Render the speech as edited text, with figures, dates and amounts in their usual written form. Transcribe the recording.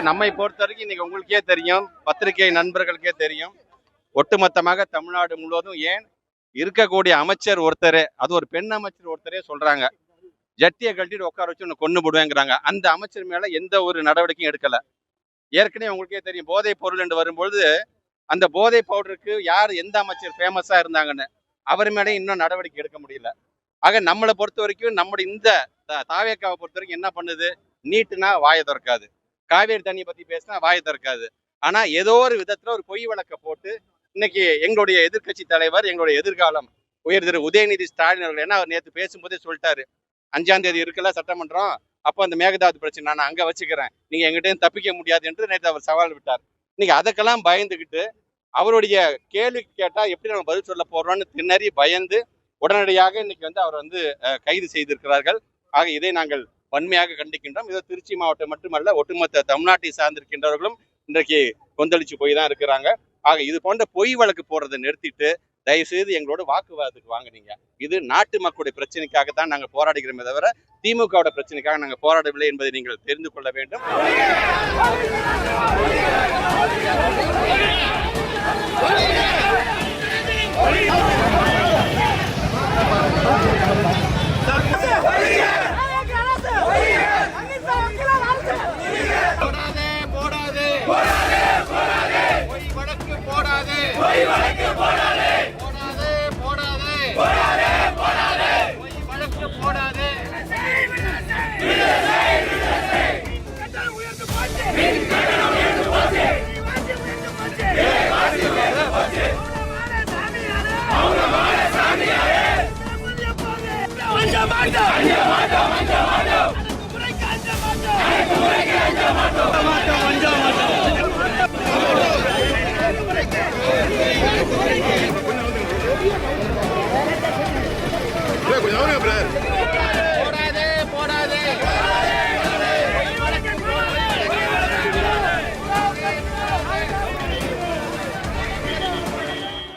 நம்மை பொறுத்த வரைக்கும் இன்னைக்கு உங்களுக்கே தெரியும், பத்திரிகை நண்பர்களுக்கே தெரியும், ஒட்டுமொத்தமாக தமிழ்நாடு முழுவதும் ஏன் இருக்கக்கூடிய அமைச்சர் ஒருத்தரே, அது ஒரு பெண் அமைச்சர் ஒருத்தரே சொல்றாங்க, ஜட்டியை கட்டிட்டு உட்கார வச்சு உன்னை கொண்டு போடுவேங்கிறாங்க. அந்த அமைச்சர் மேல எந்த ஒரு நடவடிக்கையும் எடுக்கல. ஏற்கனவே உங்களுக்கே தெரியும், போதைப் பொருள் என்று வரும்பொழுது அந்த போதை பவுடருக்கு யார் எந்த அமைச்சர் ஃபேமஸா இருந்தாங்கன்னு அவர் மேலே இன்னும் நடவடிக்கை எடுக்க முடியல. ஆக நம்மளை பொறுத்த வரைக்கும் நம்முடைய இந்த தாவேக்காவை பொறுத்த வரைக்கும் என்ன பண்ணுது, நீட்டுனா வாயை திறக்காது, காவேரி தண்ணியை பத்தி பேசினா வாயை திறக்காது. ஆனா ஏதோ ஒரு விதத்துல ஒரு பொய் வழக்க போட்டு இன்னைக்கு எங்களுடைய எதிர்கட்சி தலைவர், எங்களுடைய எதிர்காலம் உயர் திரு உதயநிதி ஸ்டாலின் அவர்கள், ஏன்னா அவர் நேற்று பேசும்போதே சொல்லிட்டாரு, 5ஆம் தேதி இருக்குல்ல சட்டமன்றம், அப்போ அந்த மேகதாது பிரச்சனை நான் அங்க வச்சுக்கிறேன், நீங்க எங்கிட்ட தப்பிக்க முடியாது என்று நேற்று அவர் சவால் விட்டார். இன்னைக்கு அதுக்கெல்லாம் பயந்துகிட்டு அவருடைய கேள்வி கேட்டா எப்படி நம்ம பதில் சொல்ல போறோம்னு திணறி பயந்து உடனடியாக இன்னைக்கு அவர் கைது செய்திருக்கிறார்கள். ஆக இதை நாங்கள் வன்மையாக கண்டிக்கின்றோம். இது திருச்சி மாவட்டம் மட்டுமல்ல, ஒட்டுமொத்த தமிழ்நாட்டை சார்ந்திருக்கின்றவர்களும் இன்றைக்கு கொந்தளிச்சு போய் தான் இருக்கிறாங்க. ஆக இது போன்ற பொய் வழக்கு போடுறதை நிறுத்திட்டு தயவு செய்து எங்களோட வாக்குவாதத்துக்கு வாங்க. நீங்க இது நாட்டு மக்களுடைய பிரச்சனைக்காகத்தான் நாங்கள் போராடுகிறோமே தவிர திமுகவோட பிரச்சனைக்காக நாங்கள் போராடவில்லை என்பதை நீங்கள் தெரிந்து கொள்ள வேண்டும். Manja, manja, manja, manja, manja.